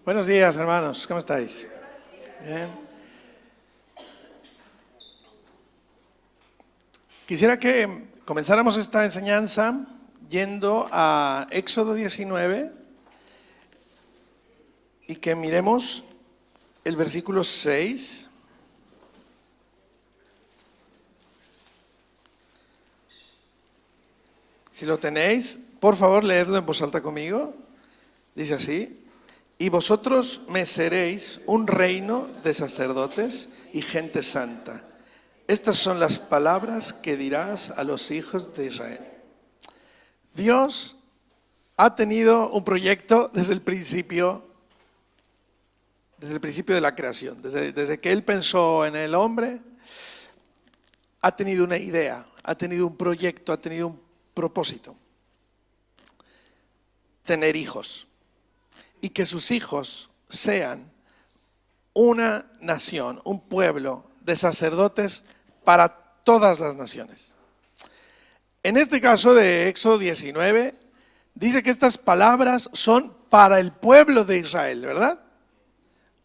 Buenos días, hermanos. ¿Cómo estáis? Bien. Quisiera que comenzáramos esta enseñanza yendo a Éxodo 19 y que miremos el versículo 6. Si lo tenéis, por favor, leedlo en voz alta conmigo. Dice así: y vosotros me seréis un reino de sacerdotes y gente santa. Estas son las palabras que dirás a los hijos de Israel. Dios ha tenido un proyecto desde el principio de la creación. Desde que Él pensó en el hombre, ha tenido una idea, ha tenido un proyecto, ha tenido un propósito: tener hijos. Y que sus hijos sean una nación, un pueblo de sacerdotes para todas las naciones. En este caso de Éxodo 19, dice que estas palabras son para el pueblo de Israel, ¿verdad?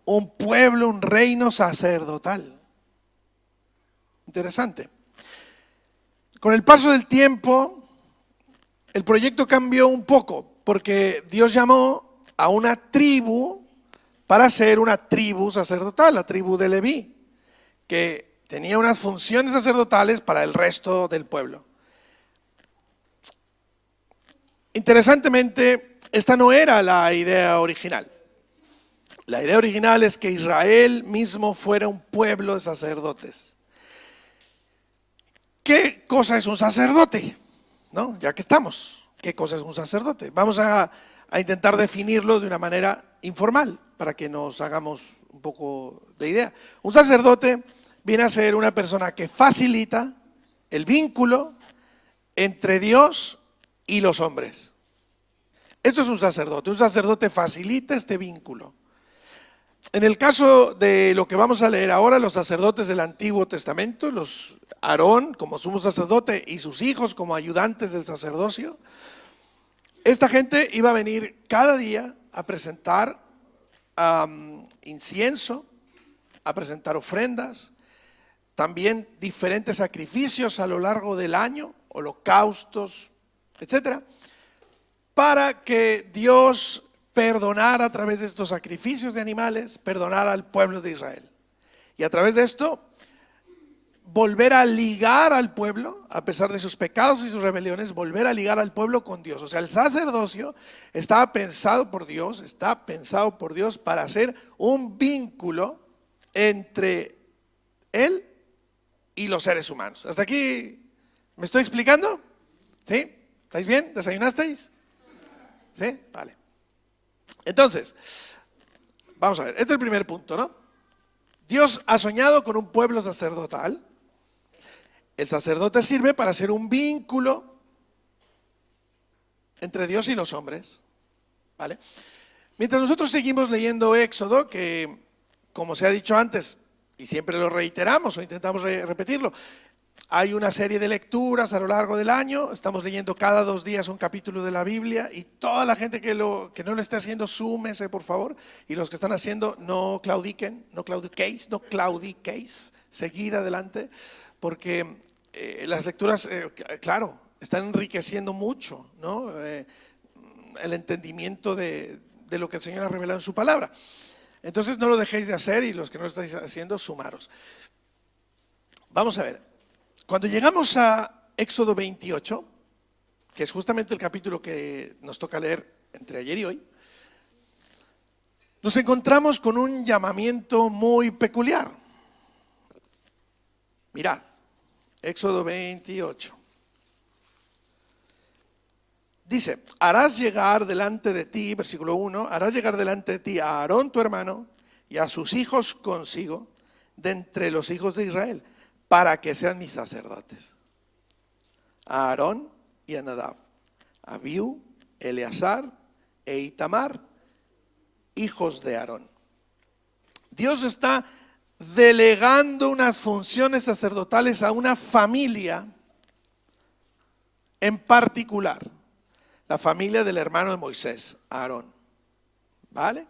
Un pueblo, un reino sacerdotal. Interesante. Con el paso del tiempo, el proyecto cambió un poco, porque Dios llamó a una tribu para ser una tribu sacerdotal, la tribu de Leví, que tenía unas funciones sacerdotales para el resto del pueblo. Interesantemente, esta no era la idea original. La idea original es que Israel mismo fuera un pueblo de sacerdotes. ¿Qué cosa es un sacerdote? ¿No? Ya que estamos, ¿qué cosa es un sacerdote? Vamos a intentar definirlo de una manera informal para que nos hagamos un poco de idea. Un sacerdote viene a ser una persona que facilita el vínculo entre Dios y los hombres. Esto es un sacerdote. Un sacerdote facilita este vínculo. En el caso de lo que vamos a leer ahora, los sacerdotes del Antiguo Testamento, los Aarón como sumo sacerdote y sus hijos como ayudantes del sacerdocio, esta gente iba a venir cada día a presentar incienso, a presentar ofrendas, también diferentes sacrificios a lo largo del año, holocaustos, etcétera, para que Dios perdonara a través de estos sacrificios de animales, perdonara al pueblo de Israel. Y a través de esto, volver a ligar al pueblo, a pesar de sus pecados y sus rebeliones, volver a ligar al pueblo con Dios. O sea, el sacerdocio está pensado por Dios para hacer un vínculo entre Él y los seres humanos. ¿Hasta aquí me estoy explicando? ¿Sí? ¿Estáis bien? ¿Desayunasteis? ¿Sí? Vale. Entonces, vamos a ver, este es el primer punto, ¿no? Dios ha soñado con un pueblo sacerdotal. El sacerdote sirve para hacer un vínculo entre Dios y los hombres, ¿vale? Mientras nosotros seguimos leyendo Éxodo, que como se ha dicho antes, y siempre lo reiteramos o intentamos repetirlo, hay una serie de lecturas a lo largo del año. Estamos leyendo cada 2 días un capítulo de la Biblia, y toda la gente que no lo esté haciendo, súmese por favor, y los que están haciendo, no claudiquéis, seguid adelante, porque las lecturas, claro, están enriqueciendo mucho, ¿no? El entendimiento de lo que el Señor ha revelado en su palabra. Entonces no lo dejéis de hacer, y los que no lo estáis haciendo, sumaros. Vamos a ver, cuando llegamos a Éxodo 28, que es justamente el capítulo que nos toca leer entre ayer y hoy, nos encontramos con un llamamiento muy peculiar. Mirad, Éxodo 28. Dice: harás llegar delante de ti, versículo 1, harás llegar delante de ti a Aarón tu hermano y a sus hijos consigo, de entre los hijos de Israel, para que sean mis sacerdotes. A Aarón y a Nadab, a Abiú, Eleazar e Itamar, hijos de Aarón. Dios está delegando unas funciones sacerdotales a una familia en particular, la familia del hermano de Moisés, Aarón. ¿Vale?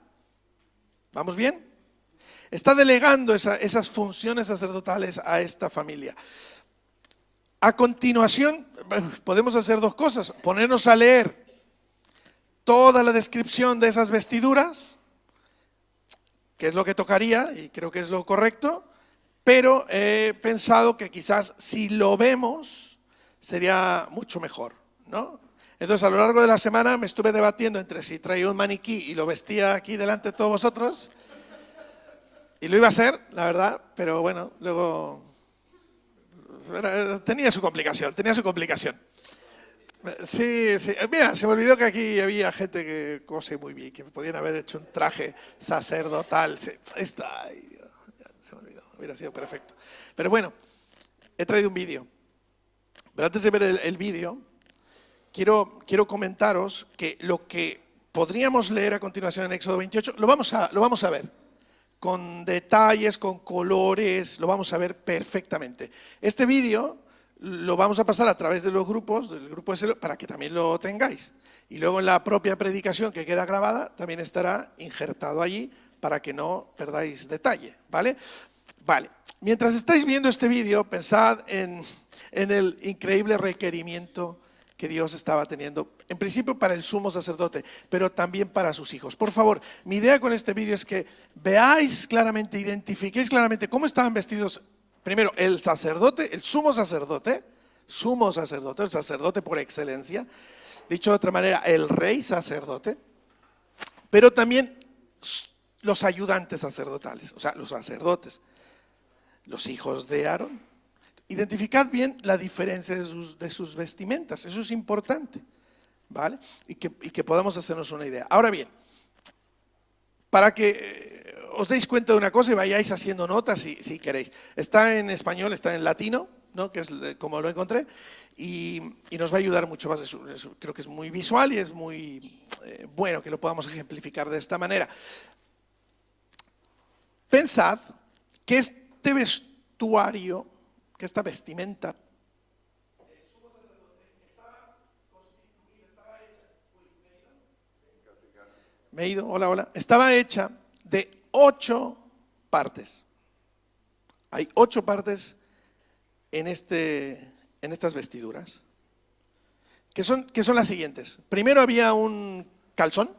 ¿Vamos bien? Está delegando esas funciones sacerdotales a esta familia. A continuación, podemos hacer dos cosas. Ponernos a leer toda la descripción de esas vestiduras, que es lo que tocaría y creo que es lo correcto, pero he pensado que quizás si lo vemos sería mucho mejor, ¿no? Entonces a lo largo de la semana me estuve debatiendo entre si traía un maniquí y lo vestía aquí delante de todos vosotros, y lo iba a hacer, la verdad, pero bueno, luego tenía su complicación. Sí, mira, se me olvidó que aquí había gente que cose muy bien, que podían haber hecho un traje sacerdotal. Se me olvidó, hubiera sido perfecto. Pero bueno, he traído un vídeo. Pero antes de ver el vídeo, quiero comentaros que lo que podríamos leer a continuación en Éxodo 28, lo vamos a ver. Con detalles, con colores, lo vamos a ver perfectamente. Este vídeo lo vamos a pasar a través de los grupos, del grupo de celo, para que también lo tengáis. Y luego en la propia predicación que queda grabada también estará injertado allí para que no perdáis detalle, ¿vale? Vale. Mientras estáis viendo este vídeo, pensad en el increíble requerimiento que Dios estaba teniendo, en principio para el sumo sacerdote, pero también para sus hijos. Por favor, mi idea con este vídeo es que veáis claramente, identifiquéis claramente cómo estaban vestidos, primero, el sacerdote, el sumo sacerdote, el sacerdote por excelencia, dicho de otra manera, el rey sacerdote, pero también los ayudantes sacerdotales, o sea, los sacerdotes, los hijos de Aarón. Identificad bien la diferencia de sus vestimentas, eso es importante, ¿vale? Y que podamos hacernos una idea. Ahora bien, para que os deis cuenta de una cosa y vayáis haciendo notas si queréis. Está en español, está en latino, ¿no? Que es como lo encontré, y nos va a ayudar mucho más. Creo que es muy visual y es muy bueno que lo podamos ejemplificar de esta manera. Pensad que este vestuario, que esta vestimenta estaba hecha de 8 partes. Hay 8 partes en estas vestiduras, que son las siguientes. Primero había un calzón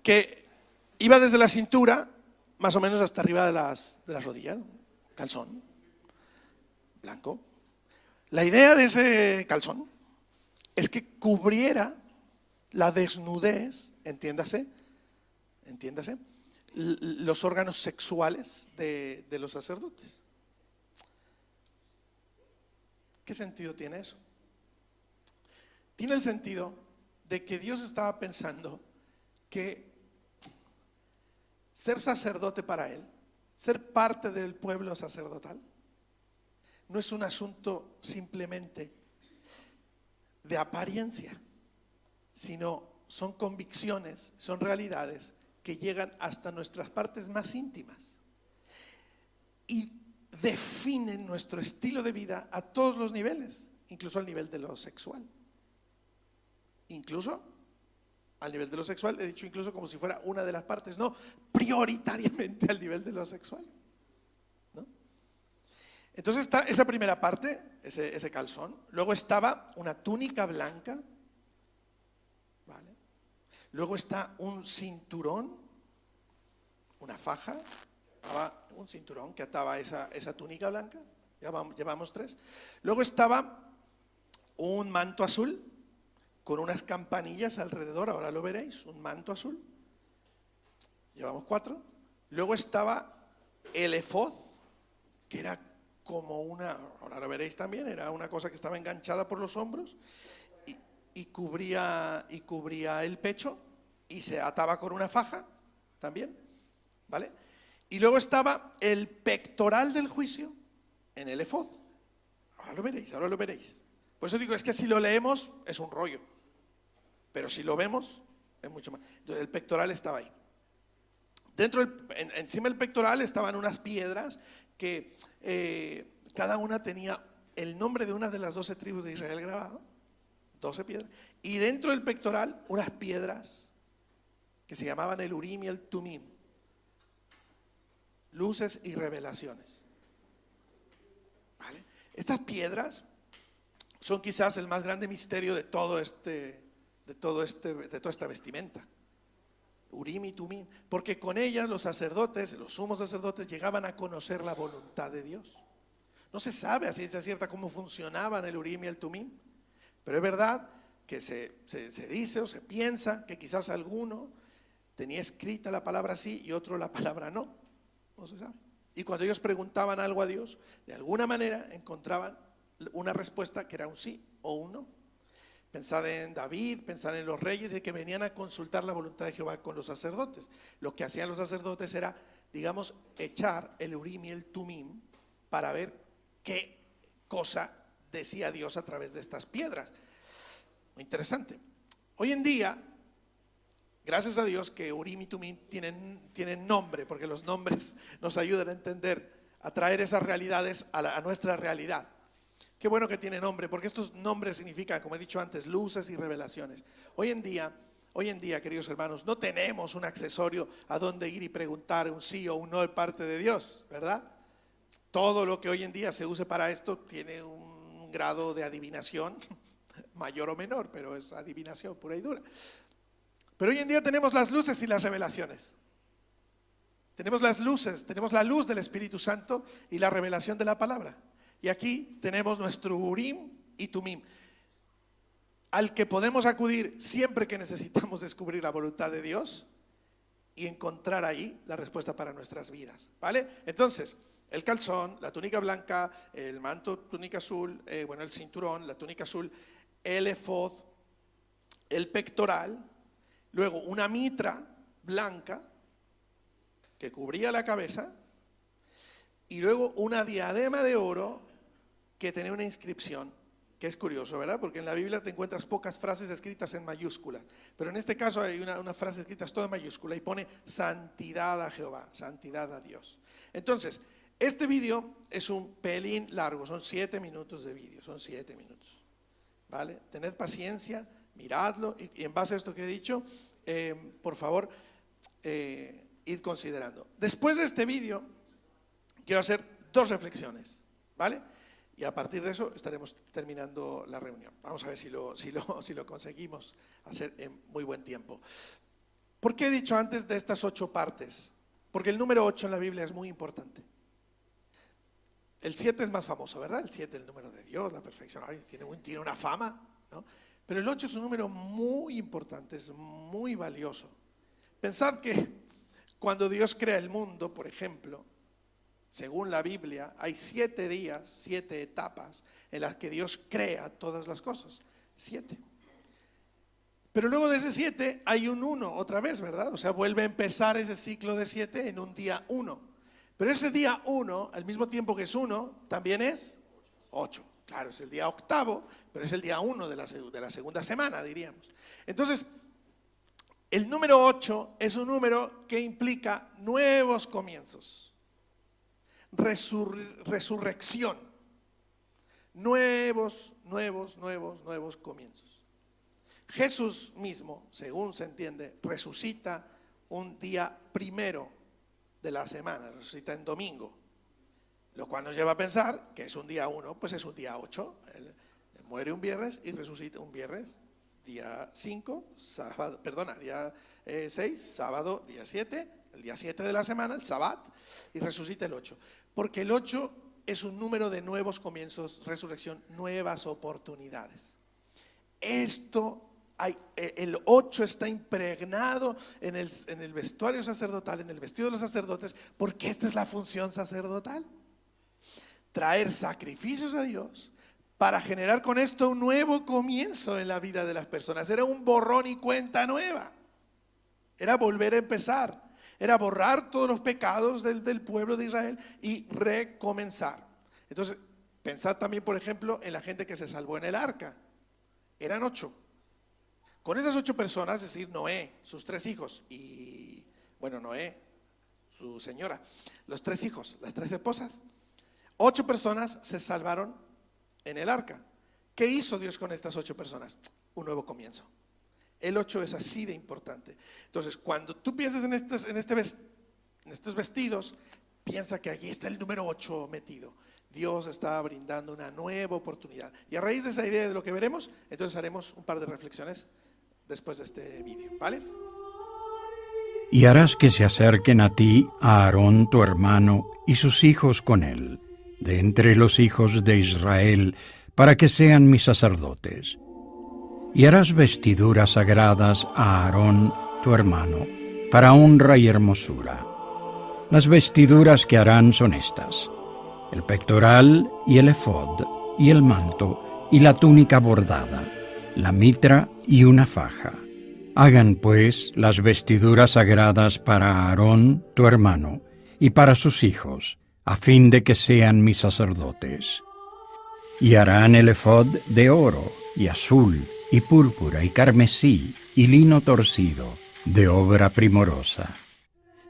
que iba desde la cintura más o menos hasta arriba de las rodillas, calzón blanco. La idea de ese calzón es que cubriera la desnudez, entiéndase, los órganos sexuales de los sacerdotes. ¿Qué sentido tiene eso? Tiene el sentido de que Dios estaba pensando que ser sacerdote para Él, ser parte del pueblo sacerdotal, no es un asunto simplemente de apariencia, sino son convicciones, son realidades que llegan hasta nuestras partes más íntimas y definen nuestro estilo de vida a todos los niveles, incluso al nivel de lo sexual. Incluso al nivel de lo sexual, he dicho incluso como si fuera una de las partes, no, prioritariamente al nivel de lo sexual, ¿no? Entonces está esa primera parte, ese calzón. Luego estaba una túnica blanca, ¿vale? Luego está un cinturón, una faja, un cinturón que ataba esa túnica blanca. Llevamos 3. Luego estaba un manto azul con unas campanillas alrededor, ahora lo veréis, un manto azul. Llevamos 4. Luego estaba el efod, que era como ahora lo veréis también, era una cosa que estaba enganchada por los hombros y cubría el pecho y se ataba con una faja también, ¿vale? Y luego estaba el pectoral del juicio en el efod. Ahora lo veréis. Por eso digo, es que si lo leemos es un rollo, pero si lo vemos es mucho más. Entonces el pectoral estaba ahí. Encima del pectoral estaban unas piedras que cada una tenía el nombre de una de las 12 tribus de Israel grabado, 12 piedras, y dentro del pectoral unas piedras que se llamaban el Urim y el Tumim, luces y revelaciones. ¿Vale? Estas piedras son quizás el más grande misterio de toda esta vestimenta. Urim y Tumim, porque con ellas los sacerdotes, los sumos sacerdotes, llegaban a conocer la voluntad de Dios. No se sabe a ciencia cierta cómo funcionaban el Urim y el Tumim, pero es verdad que se dice o se piensa que quizás alguno tenía escrita la palabra sí y otro la palabra no. No se sabe. Y cuando ellos preguntaban algo a Dios, de alguna manera encontraban una respuesta que era un sí o un no. Pensad en David, pensad en los reyes y que venían a consultar la voluntad de Jehová con los sacerdotes. Lo que hacían los sacerdotes era, digamos, echar el Urim y el Tumim para ver qué cosa decía Dios a través de estas piedras. Muy interesante. Hoy en día, gracias a Dios que Urim y Tumim tienen nombre, porque los nombres nos ayudan a entender, a traer esas realidades a nuestra realidad. Qué bueno que tiene nombre, porque estos nombres significan, como he dicho antes, luces y revelaciones. Hoy en día, queridos hermanos, no tenemos un accesorio a donde ir y preguntar un sí o un no de parte de Dios, ¿verdad? Todo lo que hoy en día se use para esto tiene un grado de adivinación, mayor o menor, pero es adivinación pura y dura. Pero hoy en día tenemos las luces y las revelaciones. Tenemos las luces, tenemos la luz del Espíritu Santo y la revelación de la palabra. Y aquí tenemos nuestro Urim y Tumim, al que podemos acudir siempre que necesitamos descubrir la voluntad de Dios y encontrar ahí la respuesta para nuestras vidas, ¿vale? Entonces, el calzón, la túnica blanca, el manto, túnica azul, el cinturón, la túnica azul, el efod, el pectoral, luego una mitra blanca que cubría la cabeza y luego una diadema de oro que tenía una inscripción, que es curioso, ¿verdad? Porque en la Biblia te encuentras pocas frases escritas en mayúscula, pero en este caso hay una frase escrita toda en mayúscula y pone santidad a Jehová, santidad a Dios. Entonces, este vídeo es un pelín largo, son 7 minutos de vídeo, son 7 minutos, ¿vale? Tened paciencia, miradlo y en base a esto que he dicho, por favor, id considerando. Después de este vídeo, quiero hacer 2 reflexiones, ¿vale? Y a partir de eso estaremos terminando la reunión. Vamos a ver si lo conseguimos hacer en muy buen tiempo. ¿Por qué he dicho antes de estas 8 partes? Porque el número 8 en la Biblia es muy importante. El 7 es más famoso, ¿verdad? El 7, el número de Dios, la perfección. Ay, tiene una fama, ¿no? Pero el 8 es un número muy importante, es muy valioso. Pensad que cuando Dios crea el mundo, por ejemplo, según la Biblia, hay 7 días, 7 etapas en las que Dios crea todas las cosas. 7. Pero luego de ese 7 hay un 1 otra vez, ¿verdad? O sea, vuelve a empezar ese ciclo de 7 en un día 1. Pero ese día 1, al mismo tiempo que es 1, también es 8. Claro, es el día octavo, pero es el día 1 de la segunda semana, diríamos. Entonces, el número 8 es un número que implica nuevos comienzos. Resurrección, nuevos comienzos. Jesús mismo, según se entiende, resucita un día primero de la semana, resucita en domingo, lo cual nos lleva a pensar que es un día 1, pues es un día 8. Él muere un viernes y resucita un viernes, día 5, día 6, sábado, día 7, el día 7 de la semana, el Sabbat, y resucita el 8. Porque el 8 es un número de nuevos comienzos, resurrección, nuevas oportunidades. El 8 está impregnado en el vestuario sacerdotal, en el vestido de los sacerdotes, porque esta es la función sacerdotal. Traer sacrificios a Dios para generar con esto un nuevo comienzo en la vida de las personas. Era un borrón y cuenta nueva. Era volver a empezar. Era borrar todos los pecados del pueblo de Israel y recomenzar. Entonces, pensad también, por ejemplo, en la gente que se salvó en el arca. Eran 8. Con esas 8 personas, es decir, Noé, sus 3 hijos y, Noé, su señora, los 3 hijos, las 3 esposas, 8 personas se salvaron en el arca. ¿Qué hizo Dios con estas 8 personas? Un nuevo comienzo. El 8 es así de importante. Entonces, cuando tú piensas en estos vestidos, piensa que allí está el número 8 metido. Dios está brindando una nueva oportunidad. Y a raíz de esa idea de lo que veremos, entonces haremos un par de reflexiones después de este vídeo, ¿vale? Y harás que se acerquen a ti a Aarón tu hermano y sus hijos con él, de entre los hijos de Israel, para que sean mis sacerdotes. Y harás vestiduras sagradas a Aarón tu hermano, para honra y hermosura. Las vestiduras que harán son estas: el pectoral y el efod, y el manto, y la túnica bordada, la mitra y una faja. Hagan pues las vestiduras sagradas para Aarón tu hermano, y para sus hijos, a fin de que sean mis sacerdotes. Y harán el efod de oro, y azul, y púrpura, y carmesí, y lino torcido, de obra primorosa.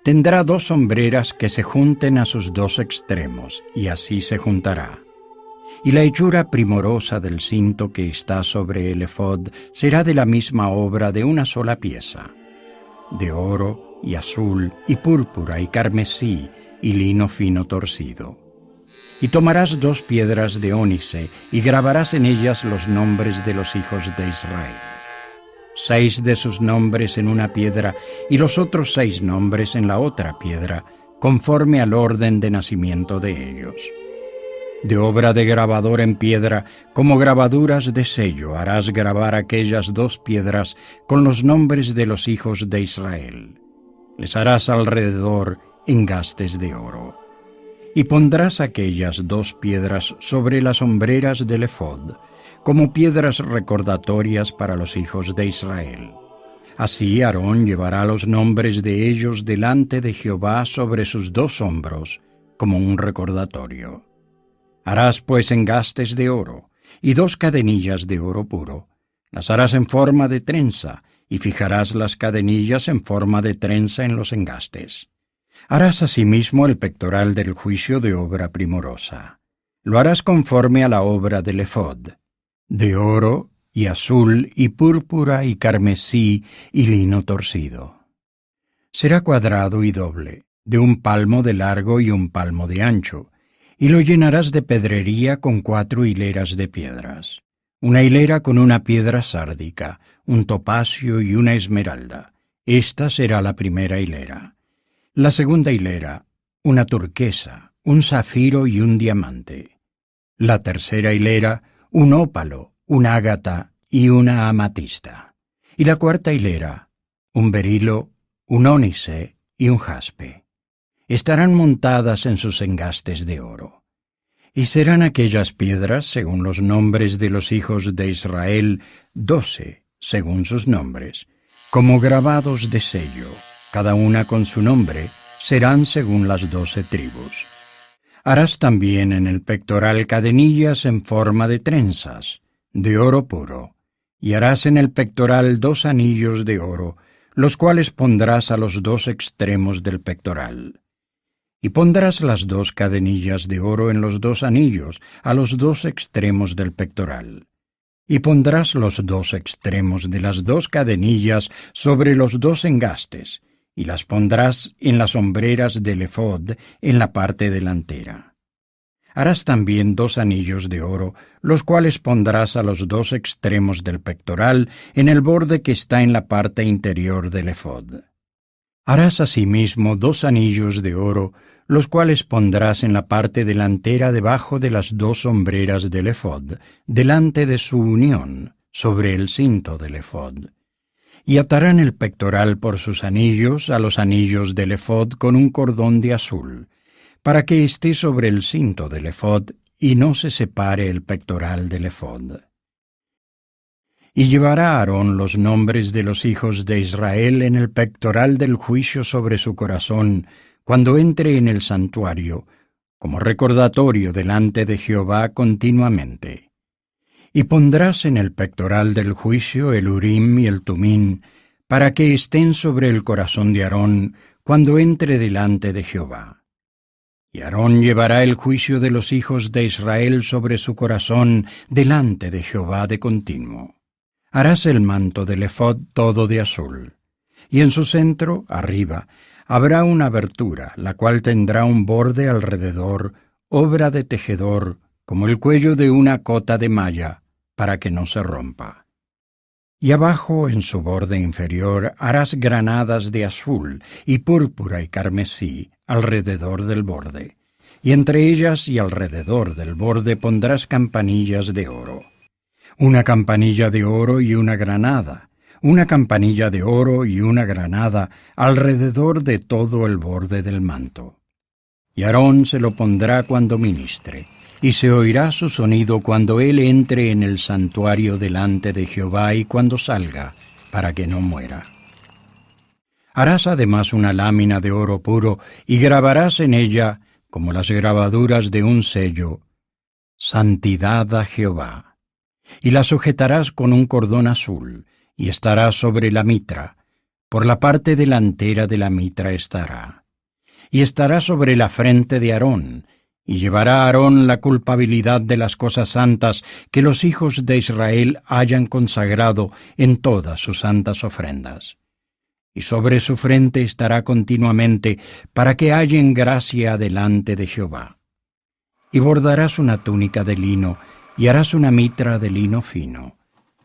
Tendrá 2 sombreras que se junten a sus 2 extremos, y así se juntará. Y la hechura primorosa del cinto que está sobre el efod será de la misma obra de una sola pieza, de oro, y azul, y púrpura, y carmesí, y lino fino torcido. Y tomarás 2 piedras de ónice, y grabarás en ellas los nombres de los hijos de Israel. 6 de sus nombres en una piedra, y los otros 6 nombres en la otra piedra, conforme al orden de nacimiento de ellos. De obra de grabador en piedra, como grabaduras de sello, harás grabar aquellas 2 piedras con los nombres de los hijos de Israel. Les harás alrededor engastes de oro. Y pondrás aquellas 2 piedras sobre las hombreras del efod, como piedras recordatorias para los hijos de Israel. Así Aarón llevará los nombres de ellos delante de Jehová sobre sus 2 hombros, como un recordatorio. Harás pues engastes de oro, y 2 cadenillas de oro puro. Las harás en forma de trenza, y fijarás las cadenillas en forma de trenza en los engastes. Harás asimismo el pectoral del juicio de obra primorosa. Lo harás conforme a la obra del efod, de oro, y azul, y púrpura, y carmesí, y lino torcido. Será cuadrado y doble, de 1 palmo de largo y 1 palmo de ancho, y lo llenarás de pedrería con 4 hileras de piedras. Una hilera con una piedra sárdica, un topacio y una esmeralda. Esta será la primera hilera. La segunda hilera, una turquesa, un zafiro y un diamante. La tercera hilera, un ópalo, un ágata y una amatista. Y la cuarta hilera, un berilo, un ónice y un jaspe. Estarán montadas en sus engastes de oro. Y serán aquellas piedras, según los nombres de los hijos de Israel, 12, según sus nombres, como grabados de sello, cada una con su nombre, serán según las 12 tribus. Harás también en el pectoral cadenillas en forma de trenzas, de oro puro, y harás en el pectoral 2 anillos de oro, los cuales pondrás a los 2 extremos del pectoral. Y pondrás las 2 cadenillas de oro en los 2 anillos, a los 2 extremos del pectoral. Y pondrás los 2 extremos de las 2 cadenillas sobre los 2 engastes, y las pondrás en las hombreras del efod en la parte delantera. Harás también 2 anillos de oro, los cuales pondrás a los 2 extremos del pectoral en el borde que está en la parte interior del efod. Harás asimismo 2 anillos de oro, los cuales pondrás en la parte delantera debajo de las 2 hombreras del efod, delante de su unión, sobre el cinto del efod. Y atarán el pectoral por sus anillos a los anillos del efod con un cordón de azul, para que esté sobre el cinto del efod y no se separe el pectoral del efod. Y llevará Aarón los nombres de los hijos de Israel en el pectoral del juicio sobre su corazón, cuando entre en el santuario, como recordatorio delante de Jehová continuamente. Y pondrás en el pectoral del juicio el Urim y el Tumín, para que estén sobre el corazón de Aarón cuando entre delante de Jehová. Y Aarón llevará el juicio de los hijos de Israel sobre su corazón delante de Jehová de continuo. Harás el manto del efod todo de azul, y en su centro, arriba, habrá una abertura, la cual tendrá un borde alrededor, obra de tejedor, como el cuello de una cota de malla, para que no se rompa. Y abajo, en su borde inferior, harás granadas de azul y púrpura y carmesí alrededor del borde, y entre ellas y alrededor del borde pondrás campanillas de oro. Una campanilla de oro y una granada, una campanilla de oro y una granada alrededor de todo el borde del manto. Y Aarón se lo pondrá cuando ministre, y se oirá su sonido cuando él entre en el santuario delante de Jehová y cuando salga, para que no muera. Harás además una lámina de oro puro y grabarás en ella, como las grabaduras de un sello, Santidad a Jehová. Y la sujetarás con un cordón azul, y estará sobre la mitra, por la parte delantera de la mitra estará. Y estará sobre la frente de Aarón, y llevará a Aarón la culpabilidad de las cosas santas que los hijos de Israel hayan consagrado en todas sus santas ofrendas. Y sobre su frente estará continuamente, para que hallen gracia delante de Jehová. Y bordarás una túnica de lino, y harás una mitra de lino fino.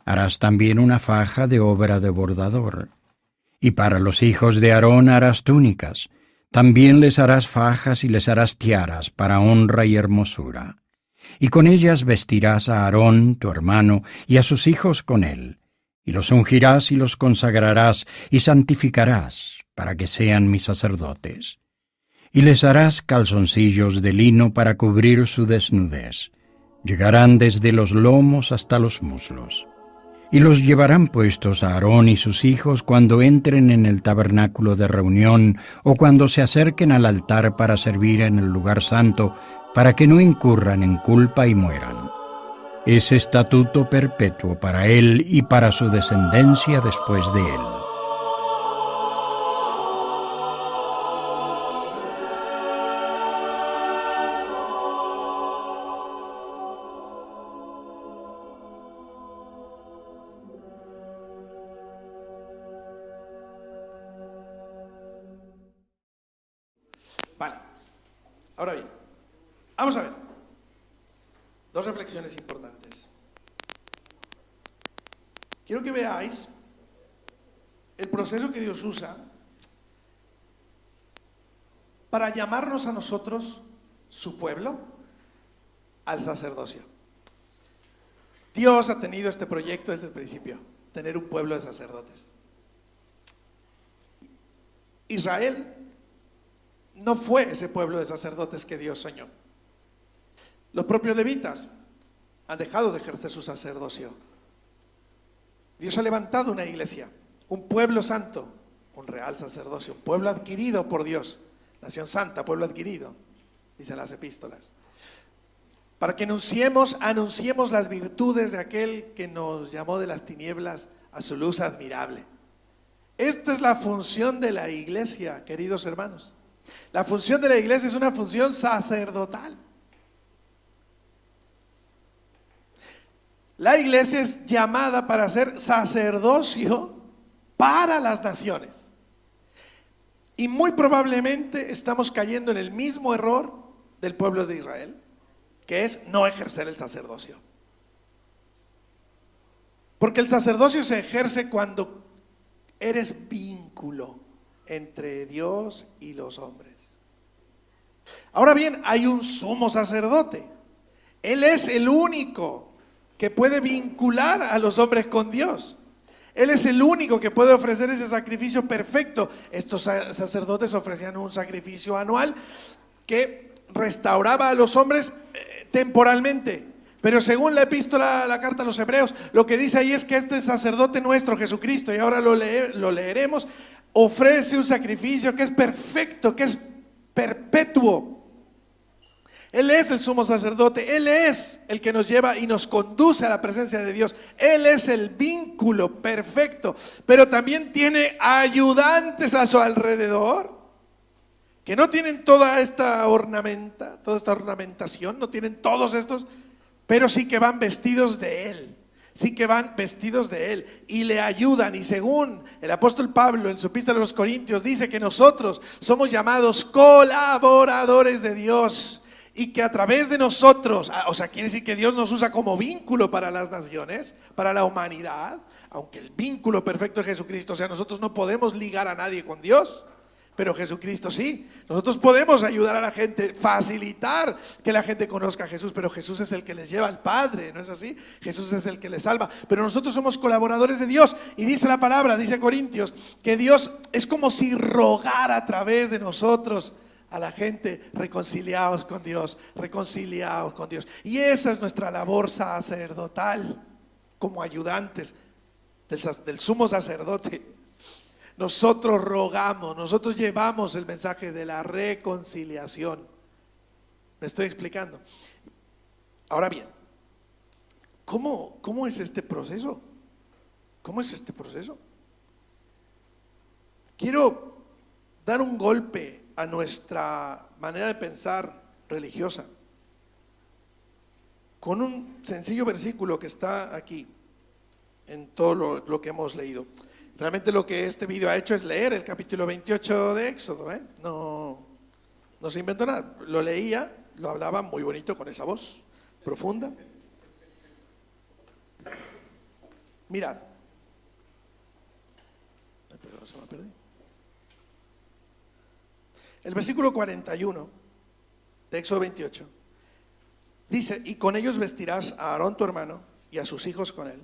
Harás también una faja de obra de bordador. Y para los hijos de Aarón harás túnicas. También les harás fajas y les harás tiaras para honra y hermosura. Y con ellas vestirás a Aarón, tu hermano, y a sus hijos con él. Y los ungirás y los consagrarás y santificarás, para que sean mis sacerdotes. Y les harás calzoncillos de lino para cubrir su desnudez. Llegarán desde los lomos hasta los muslos. Y los llevarán puestos a Aarón y sus hijos cuando entren en el tabernáculo de reunión o cuando se acerquen al altar para servir en el lugar santo, para que no incurran en culpa y mueran. Es estatuto perpetuo para él y para su descendencia después de él. Vale. Ahora bien, vamos a ver. Dos reflexiones importantes. Quiero que veáis el proceso que Dios usa para llamarnos a nosotros, su pueblo, al sacerdocio. Dios ha tenido este proyecto desde el principio, tener un pueblo de sacerdotes. Israel no fue ese pueblo de sacerdotes que Dios soñó. Los propios levitas han dejado de ejercer su sacerdocio. Dios ha levantado una iglesia, un pueblo santo, un real sacerdocio, un pueblo adquirido por Dios, nación santa, pueblo adquirido, dicen las epístolas, para que anunciemos las virtudes de aquel que nos llamó de las tinieblas a su luz admirable. Esta es la función de la iglesia, queridos hermanos. La función de la iglesia es una función sacerdotal. La iglesia es llamada para ser sacerdocio para las naciones. Y muy probablemente estamos cayendo en el mismo error del pueblo de Israel, que es no ejercer el sacerdocio. Porque el sacerdocio se ejerce cuando eres vínculo entre Dios y los hombres. Ahora bien, hay un sumo sacerdote. Él es el único que puede vincular a los hombres con Dios. Él es el único que puede ofrecer ese sacrificio perfecto. Estos sacerdotes ofrecían un sacrificio anual que restauraba a los hombres temporalmente. Pero según la epístola, la carta a los Hebreos, lo que dice ahí es que este sacerdote nuestro, Jesucristo, y ahora lo leeremos, ofrece un sacrificio que es perfecto, que es perpetuo. Él es el sumo sacerdote, Él es el que nos lleva y nos conduce a la presencia de Dios. Él es el vínculo perfecto, pero también tiene ayudantes a su alrededor que no tienen toda esta ornamentación, no tienen todos estos, pero sí que van vestidos de Él. sí que van vestidos de Él y le ayudan. Y según el apóstol Pablo en su epístola a los Corintios dice que nosotros somos llamados colaboradores de Dios y que a través de nosotros, o sea, quiere decir que Dios nos usa como vínculo para las naciones, para la humanidad, aunque el vínculo perfecto es Jesucristo. O sea, nosotros no podemos ligar a nadie con Dios, pero Jesucristo sí. Nosotros podemos ayudar a la gente, facilitar que la gente conozca a Jesús, pero Jesús es el que les lleva al Padre, ¿no es así? Jesús es el que les salva, pero nosotros somos colaboradores de Dios. Y dice la palabra, dice Corintios, que Dios es como si rogara a través de nosotros a la gente: reconciliados con Dios, reconciliados con Dios. Y esa es nuestra labor sacerdotal, como ayudantes del sumo sacerdote. Nosotros rogamos, nosotros llevamos el mensaje de la reconciliación. ¿Me estoy explicando? Ahora bien, ¿cómo es este proceso? ¿Cómo es este proceso? Quiero dar un golpe a nuestra manera de pensar religiosa con un sencillo versículo que está aquí en todo lo que hemos leído. Realmente lo que este vídeo ha hecho es leer el capítulo 28 de Éxodo, no se inventó nada. Lo leía, lo hablaba muy bonito con esa voz profunda. Mirad. Ay, perdón, se me ha perdido. El versículo 41 de Éxodo 28 dice: y con ellos vestirás a Aarón tu hermano y a sus hijos con él.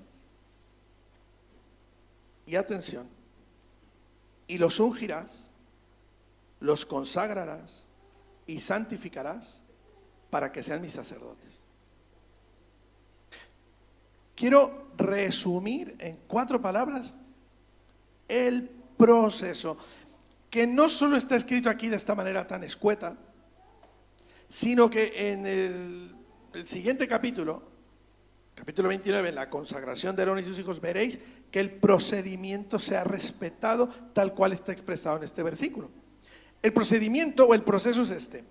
Y atención, y los ungirás, los consagrarás y santificarás para que sean mis sacerdotes. Quiero resumir en 4 palabras el proceso, que no solo está escrito aquí de esta manera tan escueta, sino que en el siguiente capítulo 29, en la consagración de Aarón y sus hijos, veréis que el procedimiento se ha respetado tal cual está expresado en este versículo. El procedimiento o el proceso es este: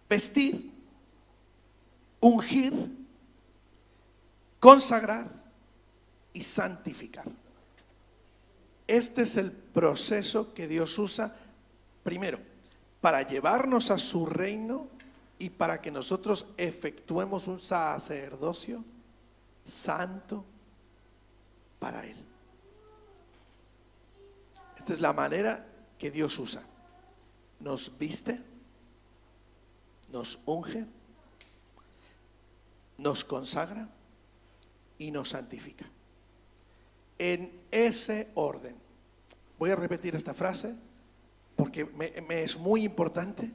vestir, ungir, consagrar y santificar. Este es el proceso que Dios usa, primero, para llevarnos a su reino y para que nosotros efectuemos un sacerdocio santo para Él. Esta es la manera que Dios usa. Nos viste, nos unge, nos consagra y nos santifica. En ese orden. Voy a repetir esta frase porque me es muy importante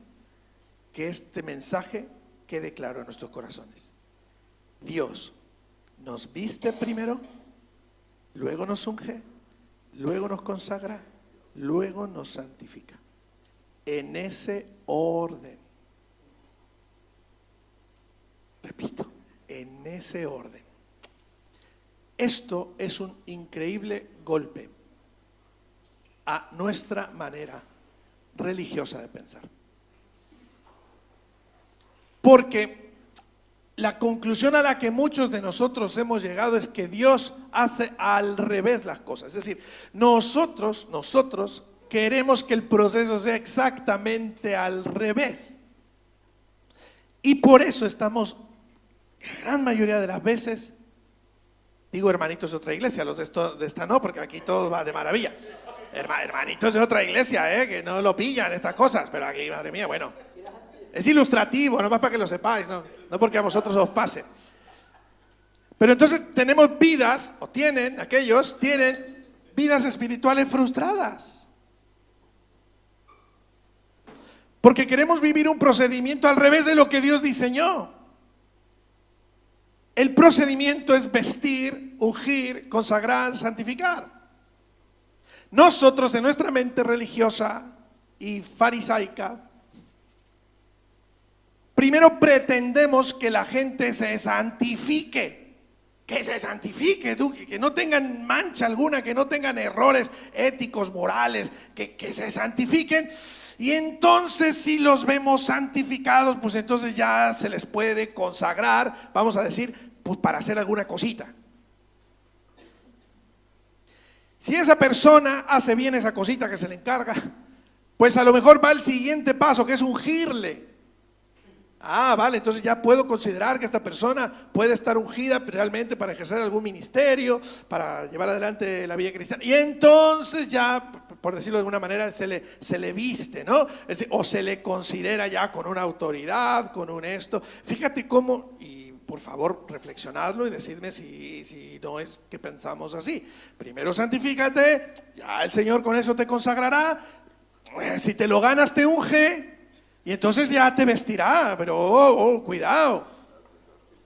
que este mensaje quede claro en nuestros corazones. Dios nos viste primero, luego nos unge, luego nos consagra, luego nos santifica. En ese orden. Repito, en ese orden. Esto es un increíble golpe a nuestra manera religiosa de pensar. Porque la conclusión a la que muchos de nosotros hemos llegado es que Dios hace al revés las cosas. Es decir, nosotros queremos que el proceso sea exactamente al revés. Y por eso estamos, la gran mayoría de las veces, digo hermanitos de otra iglesia, los de esta no, porque aquí todo va de maravilla. Hermanitos de otra iglesia, que no lo pillan estas cosas, pero aquí, madre mía, bueno, es ilustrativo, no más para que lo sepáis, no porque a vosotros os pase. Pero entonces tenemos vidas, aquellos tienen vidas espirituales frustradas. Porque queremos vivir un procedimiento al revés de lo que Dios diseñó. El procedimiento es vestir, ungir, consagrar, santificar. Nosotros en nuestra mente religiosa y farisaica, primero pretendemos que la gente se santifique, que no tengan mancha alguna, que no tengan errores éticos, morales, que se santifiquen. Y entonces si los vemos santificados, pues entonces ya se les puede consagrar, vamos a decir, pues para hacer alguna cosita. Si esa persona hace bien esa cosita que se le encarga, pues a lo mejor va al siguiente paso, que es ungirle. Vale, entonces ya puedo considerar que esta persona puede estar ungida realmente para ejercer algún ministerio, para llevar adelante la vida cristiana. Y entonces ya, por decirlo de alguna manera, se le viste, ¿no? O se le considera ya con una autoridad, con un esto. Fíjate cómo, y por favor reflexionadlo y decidme si no es que pensamos así. Primero santifícate, ya el Señor con eso te consagrará. Si te lo ganas te unge y entonces ya te vestirá, pero cuidado.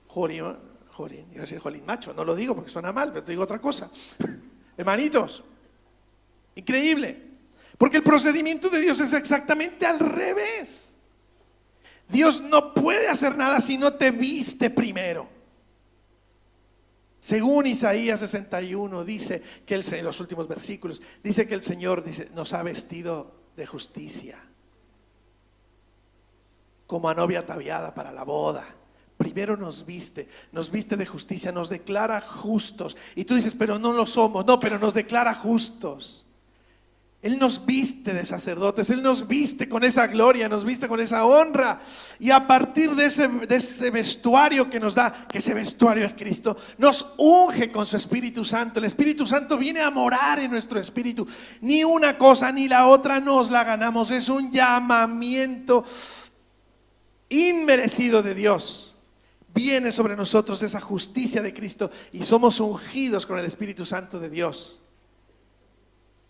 Jolín, iba a decir jolín macho, no lo digo porque suena mal, pero te digo otra cosa. Hermanitos, increíble, porque el procedimiento de Dios es exactamente al revés. Dios no puede hacer nada si no te viste primero. Según Isaías 61 dice que en los últimos versículos dice que el Señor nos ha vestido de justicia, como a novia ataviada para la boda. Primero nos viste de justicia, nos declara justos. Y tú dices, pero no lo somos. No, pero nos declara justos. Él nos viste de sacerdotes, Él nos viste con esa gloria, nos viste con esa honra. Y a partir de ese vestuario que nos da, que ese vestuario es Cristo, nos unge con su Espíritu Santo. El Espíritu Santo viene a morar en nuestro espíritu. Ni una cosa ni la otra nos la ganamos. Es un llamamiento inmerecido de Dios. Viene sobre nosotros esa justicia de Cristo y somos ungidos con el Espíritu Santo de Dios.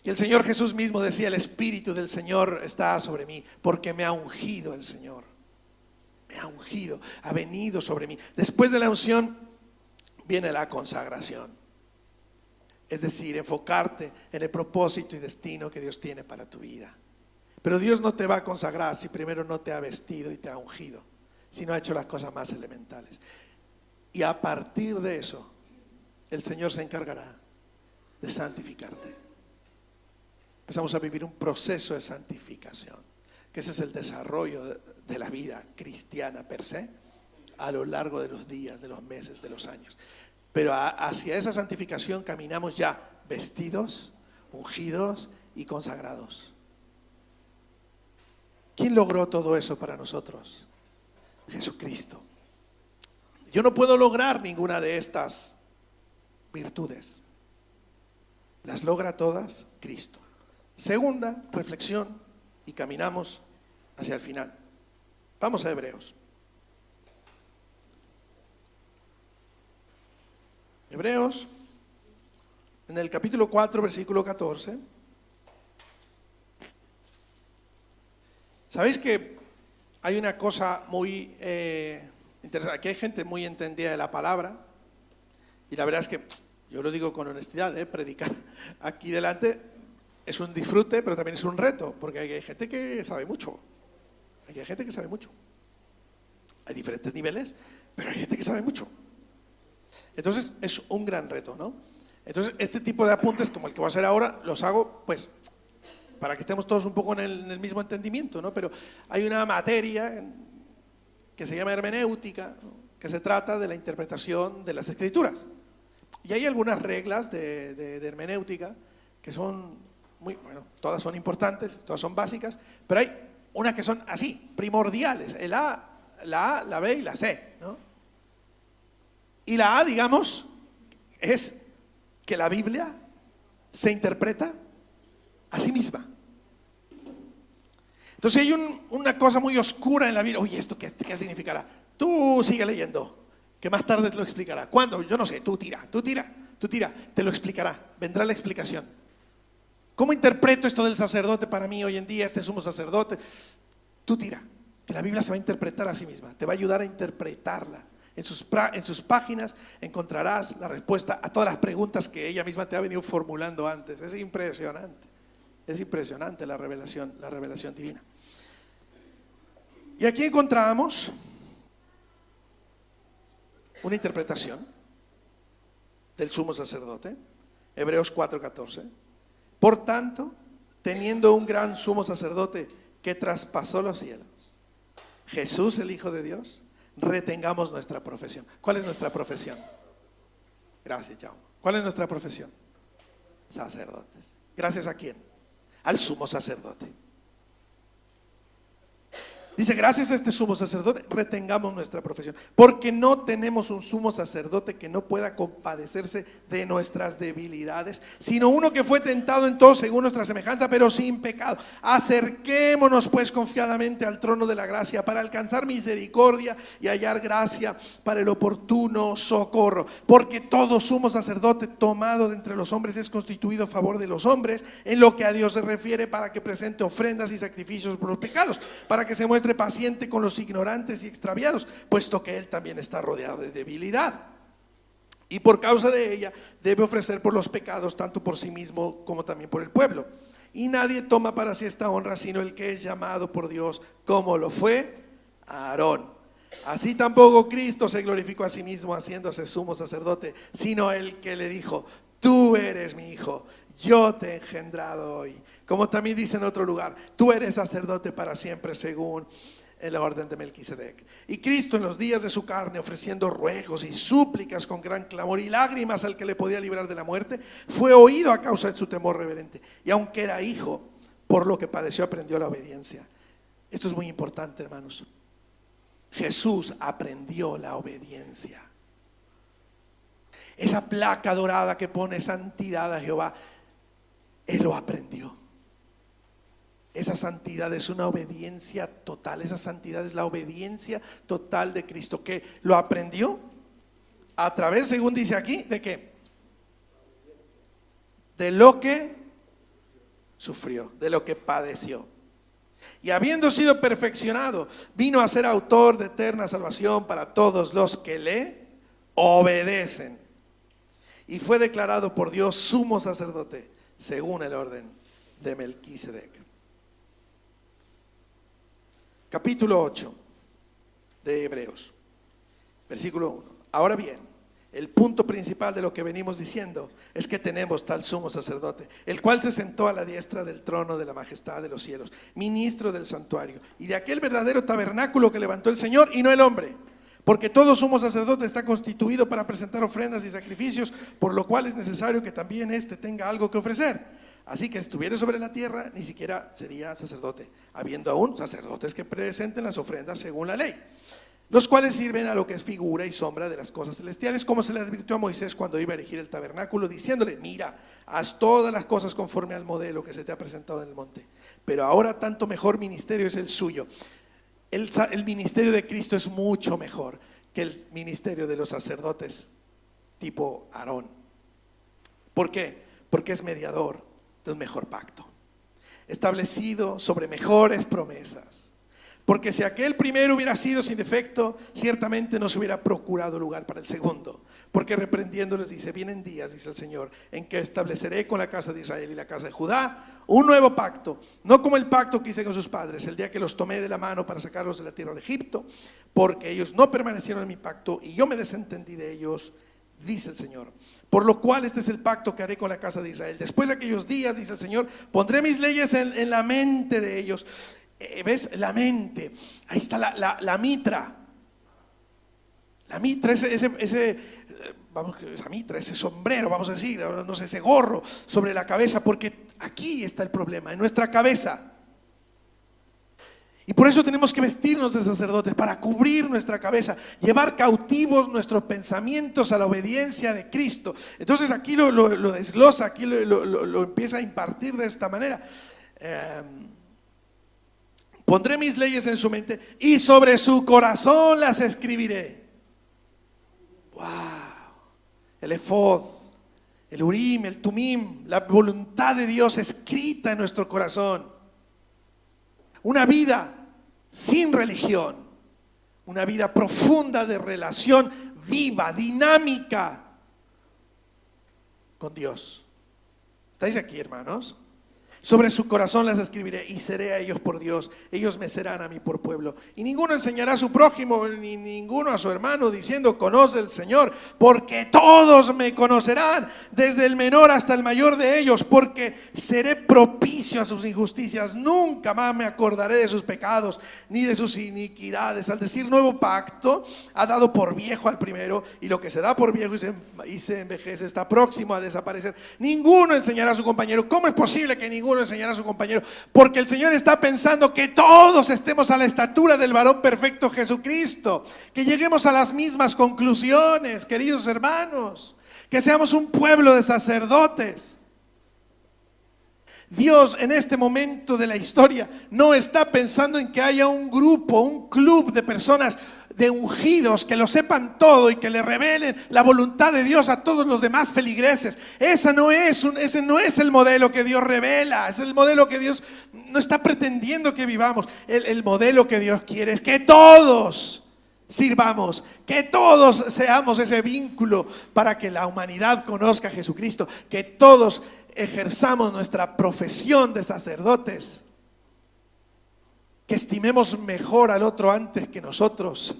Y el Señor Jesús mismo decía: el Espíritu del Señor está sobre mí, porque me ha ungido el Señor. Me ha ungido, ha venido sobre mí. Después de la unción viene la consagración. Es decir, enfocarte en el propósito y destino que Dios tiene para tu vida. Pero Dios no te va a consagrar si primero no te ha vestido y te ha ungido, si no ha hecho las cosas más elementales. Y a partir de eso, el Señor se encargará de santificarte. Empezamos a vivir un proceso de santificación, que ese es el desarrollo de la vida cristiana per se, a lo largo de los días, de los meses, de los años. Pero hacia esa santificación caminamos ya vestidos, ungidos y consagrados. ¿Quién logró todo eso para nosotros? Jesucristo. Yo no puedo lograr ninguna de estas virtudes. Las logra todas Cristo. Segunda reflexión, y caminamos hacia el final. Vamos a Hebreos. Hebreos, en el capítulo 4, versículo 14. ¿Sabéis que hay una cosa muy interesante? Aquí hay gente muy entendida de la palabra, y la verdad es que yo lo digo con honestidad, predicar aquí delante es un disfrute, pero también es un reto, porque hay gente que sabe mucho. Hay gente que sabe mucho. Hay diferentes niveles, pero hay gente que sabe mucho. Entonces es un gran reto, ¿no? Entonces este tipo de apuntes, como el que voy a hacer ahora, los hago pues para que estemos todos un poco en el mismo entendimiento, ¿no? Pero hay una materia que se llama hermenéutica, ¿no?, que se trata de la interpretación de las Escrituras. Y hay algunas reglas de hermenéutica que son todas son importantes, todas son básicas, pero hay unas que son así, primordiales: el A, la A, la B y la C, ¿no? Y la A, digamos, es que la Biblia se interpreta a sí misma. Entonces hay una cosa muy oscura en la Biblia. Oye, ¿esto qué significará? Tú sigue leyendo, que más tarde te lo explicará. ¿Cuándo? Yo no sé, tú tira, te lo explicará, vendrá la explicación. ¿Cómo interpreto esto del sacerdote para mí hoy en día, este sumo sacerdote? Tú tira, que la Biblia se va a interpretar a sí misma, te va a ayudar a interpretarla. En sus páginas encontrarás la respuesta a todas las preguntas que ella misma te ha venido formulando antes. Es impresionante la revelación divina. Y aquí encontramos una interpretación del sumo sacerdote, Hebreos 4:14. Por tanto, teniendo un gran sumo sacerdote que traspasó los cielos, Jesús, el Hijo de Dios, retengamos nuestra profesión. ¿Cuál es nuestra profesión? Gracias, Jaume. ¿Cuál es nuestra profesión? sacerdotes. ¿Gracias a quién? Al sumo sacerdote. Dice, gracias a este sumo sacerdote retengamos nuestra profesión, porque no tenemos un sumo sacerdote que no pueda compadecerse de nuestras debilidades, sino uno que fue tentado en todo según nuestra semejanza, pero sin pecado. Acerquémonos pues confiadamente al trono de la gracia para alcanzar misericordia y hallar gracia para el oportuno socorro. Porque todo sumo sacerdote tomado de entre los hombres es constituido a favor de los hombres en lo que a Dios se refiere, para que presente ofrendas y sacrificios por los pecados, para que se muestre paciente con los ignorantes y extraviados, puesto que él también está rodeado de debilidad, y por causa de ella debe ofrecer por los pecados, tanto por sí mismo como también por el pueblo. Y nadie toma para sí esta honra sino el que es llamado por Dios, como lo fue Aarón. Así tampoco Cristo se glorificó a sí mismo haciéndose sumo sacerdote, sino el que le dijo: tú eres mi hijo, yo te he engendrado hoy. Como también dice en otro lugar: tú eres sacerdote para siempre según el orden de Melquisedec. Y Cristo, en los días de su carne, ofreciendo ruegos y súplicas con gran clamor y lágrimas al que le podía librar de la muerte, fue oído a causa de su temor reverente. Y aunque era hijo, por lo que padeció aprendió la obediencia. Esto es muy importante, hermanos. Jesús aprendió la obediencia. Esa placa dorada que pone santidad a Jehová, Él lo aprendió. Esa santidad es una obediencia total. Esa santidad es la obediencia total de Cristo, que lo aprendió a través, según dice aquí, ¿de qué? De lo que sufrió, de lo que padeció. Y habiendo sido perfeccionado, vino a ser autor de eterna salvación para todos los que le obedecen. Y fue declarado por Dios sumo sacerdote según el orden de Melquisedec. Capítulo 8 de Hebreos, versículo 1. Ahora bien, el punto principal de lo que venimos diciendo es que tenemos tal sumo sacerdote, el cual se sentó a la diestra del trono de la majestad de los cielos, ministro del santuario y de aquel verdadero tabernáculo que levantó el Señor y no el hombre. Porque todo sumo sacerdote está constituido para presentar ofrendas y sacrificios, por lo cual es necesario que también éste tenga algo que ofrecer. Así que estuviere sobre la tierra, ni siquiera sería sacerdote, habiendo aún sacerdotes que presenten las ofrendas según la ley, los cuales sirven a lo que es figura y sombra de las cosas celestiales, como se le advirtió a Moisés cuando iba a erigir el tabernáculo, diciéndole: mira, haz todas las cosas conforme al modelo que se te ha presentado en el monte. Pero ahora tanto mejor ministerio es el suyo. El ministerio de Cristo es mucho mejor que el ministerio de los sacerdotes tipo Aarón. ¿Por qué? Porque es mediador de un mejor pacto, establecido sobre mejores promesas. Porque si aquel primero hubiera sido sin defecto, ciertamente no se hubiera procurado lugar para el segundo. Porque reprendiéndoles dice: vienen días, dice el Señor, en que estableceré con la casa de Israel y la casa de Judá un nuevo pacto, no como el pacto que hice con sus padres el día que los tomé de la mano para sacarlos de la tierra de Egipto, porque ellos no permanecieron en mi pacto y yo me desentendí de ellos, dice el Señor. Por lo cual este es el pacto que haré con la casa de Israel. Después de aquellos días, dice el Señor, pondré mis leyes en la mente de ellos. ¿Ves? La mente. Ahí está la mitra. La mitra, esa mitra, ese sombrero, vamos a decir, no sé, ese gorro sobre la cabeza, porque aquí está el problema, en nuestra cabeza. Y por eso tenemos que vestirnos de sacerdotes, para cubrir nuestra cabeza, llevar cautivos nuestros pensamientos a la obediencia de Cristo. Entonces aquí lo desglosa, aquí lo empieza a impartir de esta manera. Pondré mis leyes en su mente y sobre su corazón las escribiré. Wow. El efod, el urim, el tumim, la voluntad de Dios escrita en nuestro corazón. Una vida sin religión, una vida profunda de relación viva, dinámica con Dios. ¿Estáis aquí, hermanos? Sobre su corazón las escribiré y seré a ellos por Dios. Ellos me serán a mí por pueblo. Y ninguno enseñará a su prójimo ni ninguno a su hermano diciendo conoce el Señor, porque todos me conocerán, desde el menor hasta el mayor de ellos, porque seré propicio a sus injusticias. Nunca más me acordaré de sus pecados ni de sus iniquidades. Al decir nuevo pacto, ha dado por viejo al primero, y lo que se da por viejo y se envejece está próximo a desaparecer. Ninguno enseñará a su compañero. ¿Cómo es posible que ninguno enseñará a su compañero? Porque el Señor está pensando que todos estemos a la estatura del varón perfecto Jesucristo, que lleguemos a las mismas conclusiones, queridos hermanos, que seamos un pueblo de sacerdotes. Dios en este momento de la historia no está pensando en que haya un grupo, un club de personas, de ungidos que lo sepan todo y que le revelen la voluntad de Dios a todos los demás feligreses. Ese no es el modelo que Dios revela. Es el modelo que Dios no está pretendiendo que vivamos. El modelo que Dios quiere es que todos sirvamos, que todos seamos ese vínculo para que la humanidad conozca a Jesucristo, que todos ejerzamos nuestra profesión de sacerdotes, que estimemos mejor al otro antes que nosotros,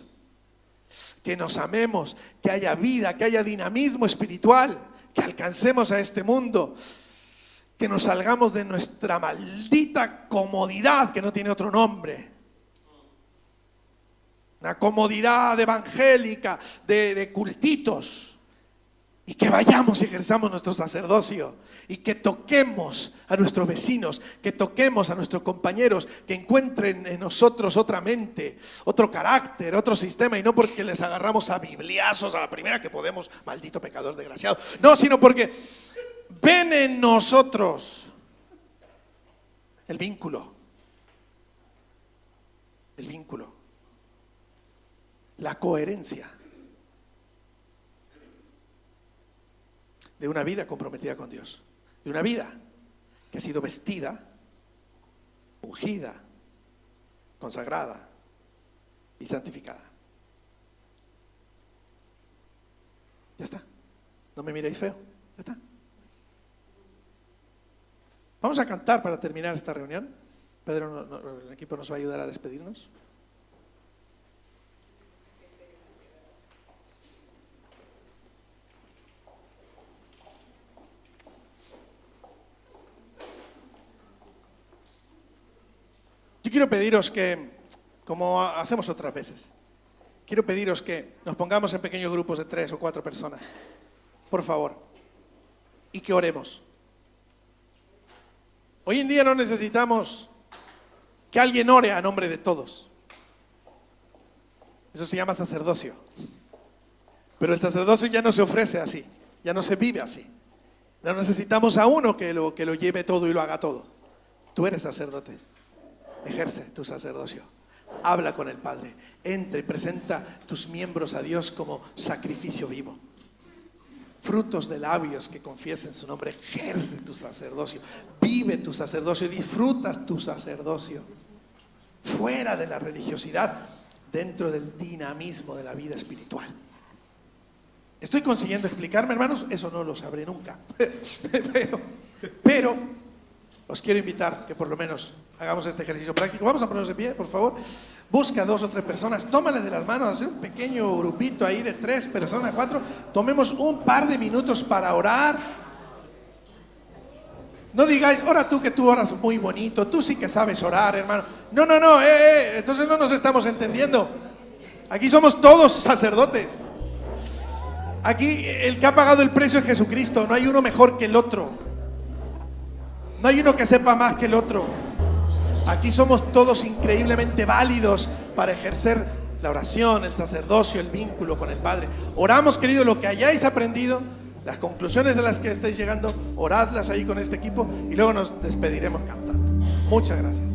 que nos amemos, que haya vida, que haya dinamismo espiritual, que alcancemos a este mundo, que nos salgamos de nuestra maldita comodidad que no tiene otro nombre, una comodidad evangélica de cultitos, y que vayamos y ejerzamos nuestro sacerdocio, y que toquemos a nuestros vecinos, que toquemos a nuestros compañeros, que encuentren en nosotros otra mente, otro carácter, otro sistema, y no porque les agarramos a bibliazos a la primera que podemos, maldito pecador desgraciado, no, sino porque ven en nosotros el vínculo, la coherencia de una vida comprometida con Dios, de una vida que ha sido vestida, ungida, consagrada y santificada. Ya está. No me miréis feo. Ya está. Vamos a cantar para terminar esta reunión. Pedro, el equipo nos va a ayudar a despedirnos. Yo quiero pediros que, como hacemos otras veces, quiero pediros que nos pongamos en pequeños grupos de 3 o 4 personas, por favor, y que oremos. Hoy en día no necesitamos que alguien ore a nombre de todos. Eso se llama sacerdocio. Pero el sacerdocio ya no se ofrece así, ya no se vive así. No necesitamos a uno que lo lleve todo y lo haga todo. Tú eres sacerdote. Ejerce tu sacerdocio, habla con el Padre, entra y presenta tus miembros a Dios como sacrificio vivo, frutos de labios que confiesen su nombre. Ejerce tu sacerdocio, vive tu sacerdocio, disfrutas tu sacerdocio, fuera de la religiosidad, dentro del dinamismo de la vida espiritual. ¿Estoy consiguiendo explicarme, hermanos? Eso no lo sabré nunca, pero os quiero invitar que por lo menos hagamos este ejercicio práctico. Vamos a ponernos de pie, por favor. Busca 2 o 3 personas, tómale de las manos, hacer un pequeño grupito ahí de 3 personas, 4. Tomemos un par de minutos para orar. No digáis, ora tú, que tú oras muy bonito, tú sí que sabes orar, hermano. No, entonces no nos estamos entendiendo. Aquí somos todos sacerdotes. Aquí el que ha pagado el precio es Jesucristo, no hay uno mejor que el otro. No hay uno que sepa más que el otro. Aquí somos todos increíblemente válidos para ejercer la oración, el sacerdocio, el vínculo con el Padre. Oramos, querido, lo que hayáis aprendido, las conclusiones de las que estáis llegando, oradlas ahí con este equipo y luego nos despediremos cantando. Muchas gracias.